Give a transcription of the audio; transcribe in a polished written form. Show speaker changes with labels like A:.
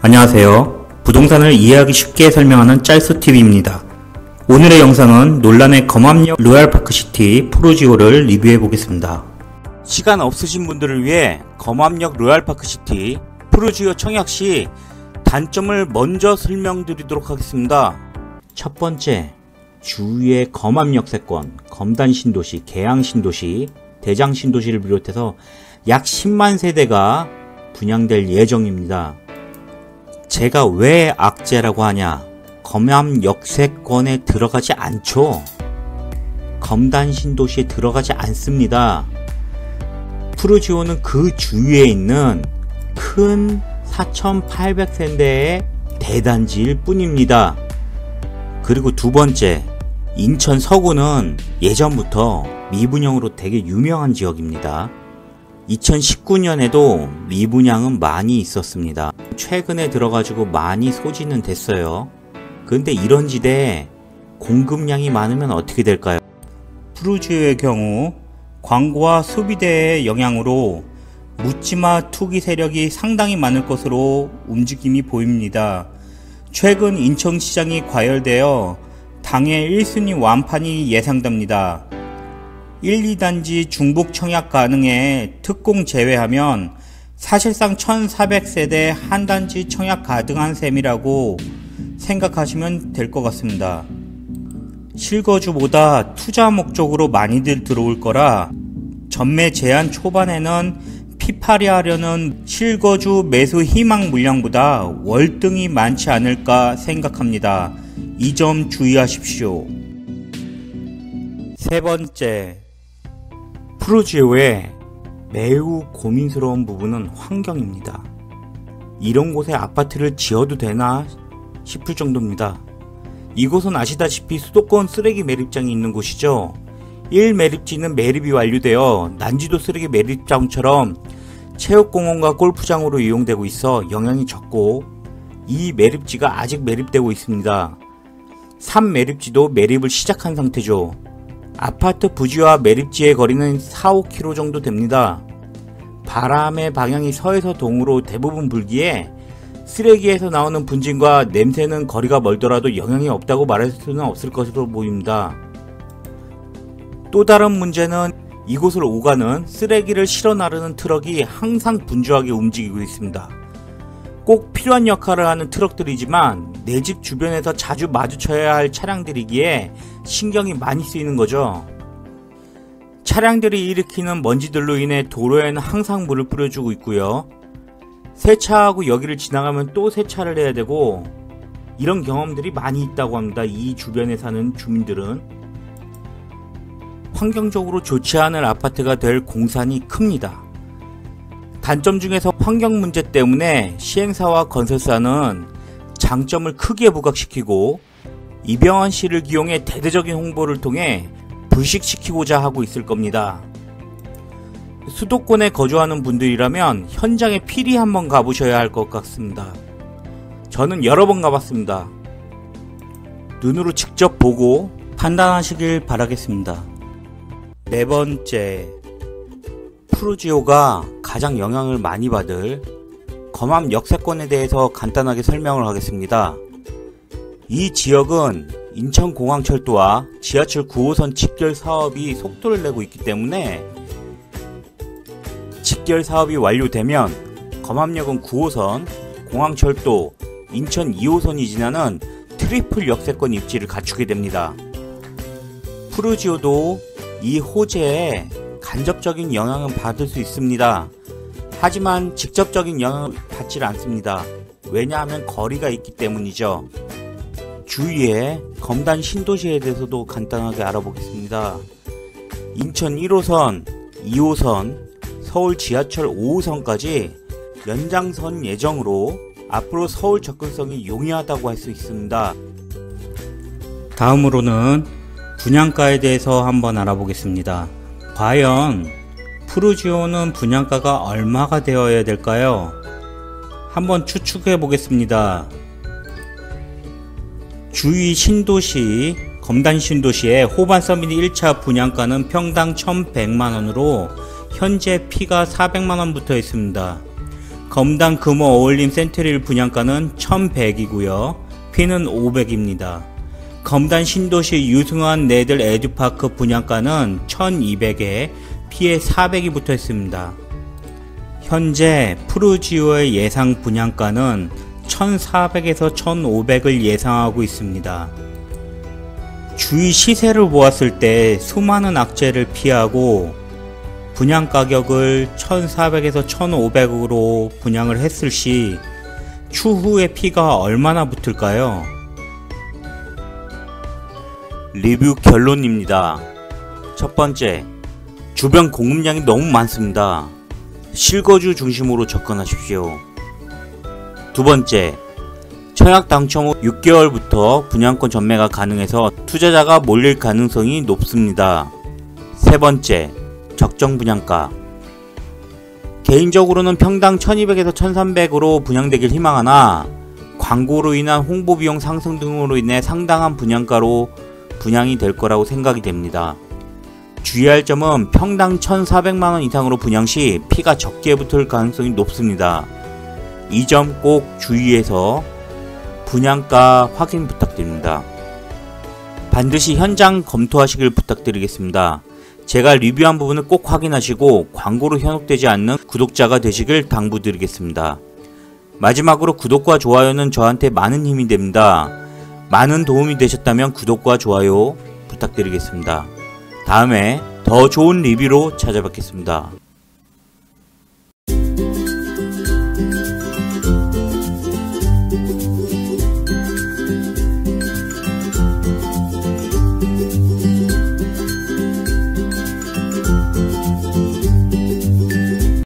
A: 안녕하세요. 부동산을 이해하기 쉽게 설명하는 짤수TV입니다. 오늘의 영상은 논란의 검암역 로얄파크시티 푸르지오를 리뷰해 보겠습니다.
B: 시간 없으신 분들을 위해 검암역 로얄파크시티 푸르지오 청약시 단점을 먼저 설명드리도록 하겠습니다. 첫 번째, 주위의 검암역세권, 검단신도시, 계양신도시, 대장신도시를 비롯해서 약 10만 세대가 분양될 예정입니다. 제가 왜 악재라고 하냐? 검암역세권에 들어가지 않죠. 검단신도시에 들어가지 않습니다. 푸르지오는 그 주위에 있는 큰 4,800세대의 대단지일 뿐입니다. 그리고 두 번째, 인천 서구는 예전부터 미분양으로 되게 유명한 지역입니다. 2019년에도 미분양은 많이 있었습니다. 최근에 들어가지고 많이 소진은 됐어요. 근데 이런 지대에 공급량이 많으면 어떻게 될까요?
A: 푸르지오의 경우 광고와 소비대의 영향으로 묻지마 투기 세력이 상당히 많을 것으로 움직임이 보입니다. 최근 인천시장이 과열되어 당해 1순위 완판이 예상됩니다. 1, 2단지 중복 청약 가능해 특공 제외하면 사실상 1400세대 한 단지 청약 가능한 셈이라고 생각하시면 될 것 같습니다. 실거주보다 투자 목적으로 많이들 들어올 거라 전매 제한 초반에는 피파리 하려는 실거주 매수 희망 물량보다 월등히 많지 않을까 생각합니다. 이 점 주의하십시오. 세 번째,
B: 푸르지오의 매우 고민스러운 부분은 환경입니다. 이런 곳에 아파트를 지어도 되나 싶을 정도입니다. 이곳은 아시다시피 수도권 쓰레기 매립장이 있는 곳이죠. 1매립지는 매립이 완료되어 난지도 쓰레기 매립장처럼 체육공원과 골프장으로 이용되고 있어 영향이 적고, 이 매립지가 아직 매립되고 있습니다. 3매립지도 매립을 시작한 상태죠. 아파트 부지와 매립지의 거리는 4-5km 정도 됩니다. 바람의 방향이 서에서 동으로 대부분 불기에 쓰레기에서 나오는 분진과 냄새는 거리가 멀더라도 영향이 없다고 말할 수는 없을 것으로 보입니다. 또 다른 문제는 이곳을 오가는 쓰레기를 실어 나르는 트럭이 항상 분주하게 움직이고 있습니다. 꼭 필요한 역할을 하는 트럭들이지만 내 집 주변에서 자주 마주쳐야 할 차량들이기에 신경이 많이 쓰이는 거죠. 차량들이 일으키는 먼지들로 인해 도로에는 항상 물을 뿌려주고 있고요. 세차하고 여기를 지나가면 또 세차를 해야 되고, 이런 경험들이 많이 있다고 합니다. 이 주변에 사는 주민들은. 환경적으로 좋지 않은 아파트가 될 공산이 큽니다. 단점 중에서 환경 문제 때문에 시행사와 건설사는 장점을 크게 부각시키고 이병헌 씨를 기용해 대대적인 홍보를 통해 불식시키고자 하고 있을 겁니다. 수도권에 거주하는 분들이라면 현장에 필히 한번 가보셔야 할 것 같습니다. 저는 여러 번 가봤습니다. 눈으로 직접 보고 판단하시길 바라겠습니다. 네 번째, 푸르지오가 가장 영향을 많이 받을 검암 역세권에 대해서 간단하게 설명을 하겠습니다. 이 지역은 인천공항철도와 지하철 9호선 직결 사업이 속도를 내고 있기 때문에 직결 사업이 완료되면 검암역은 9호선, 공항철도, 인천 2호선이 지나는 트리플 역세권 입지를 갖추게 됩니다. 푸르지오도 이 호재에 간접적인 영향은 받을 수 있습니다. 하지만 직접적인 영향을 받질 않습니다. 왜냐하면 거리가 있기 때문이죠. 주위에 검단 신도시에 대해서도 간단하게 알아보겠습니다. 인천 1호선, 2호선, 서울 지하철 5호선까지 연장선 예정으로 앞으로 서울 접근성이 용이하다고 할 수 있습니다.
A: 다음으로는 분양가에 대해서 한번 알아보겠습니다. 과연 푸르지오는 분양가가 얼마가 되어야 될까요? 한번 추측해 보겠습니다. 주위 신도시, 검단 신도시의 호반 서밋 1차 분양가는 평당 1,100만원으로 현재 피가 400만원 붙어 있습니다. 검단 금호 어울림 센트릴 분양가는 1100이고요. 피는 500입니다. 검단 신도시 유승환 네들 에듀파크 분양가는 1200에 피에 400이 붙어 있습니다. 현재 푸르지오의 예상 분양가는 1400에서 1500을 예상하고 있습니다. 주위 시세를 보았을 때 수많은 악재를 피하고 분양 가격을 1400에서 1500으로 분양을 했을 시 추후에 피가 얼마나 붙을까요?
B: 리뷰 결론입니다. 첫 번째, 주변 공급량이 너무 많습니다. 실거주 중심으로 접근하십시오. 두 번째, 청약 당첨 후 6개월부터 분양권 전매가 가능해서 투자자가 몰릴 가능성이 높습니다. 세 번째, 적정 분양가. 개인적으로는 평당 1200에서 1300으로 분양되길 희망하나 광고로 인한 홍보비용 상승 등으로 인해 상당한 분양가로 분양이 될 거라고 생각이 됩니다. 주의할 점은 평당 1400만원 이상으로 분양 시 피가 적게 붙을 가능성이 높습니다. 이 점 꼭 주의해서 분양가 확인 부탁드립니다. 반드시 현장 검토하시길 부탁드리겠습니다. 제가 리뷰한 부분을 꼭 확인하시고 광고로 현혹되지 않는 구독자가 되시길 당부드리겠습니다. 마지막으로 구독과 좋아요는 저한테 많은 힘이 됩니다. 많은 도움이 되셨다면 구독과 좋아요 부탁드리겠습니다. 다음에 더 좋은 리뷰로 찾아뵙겠습니다.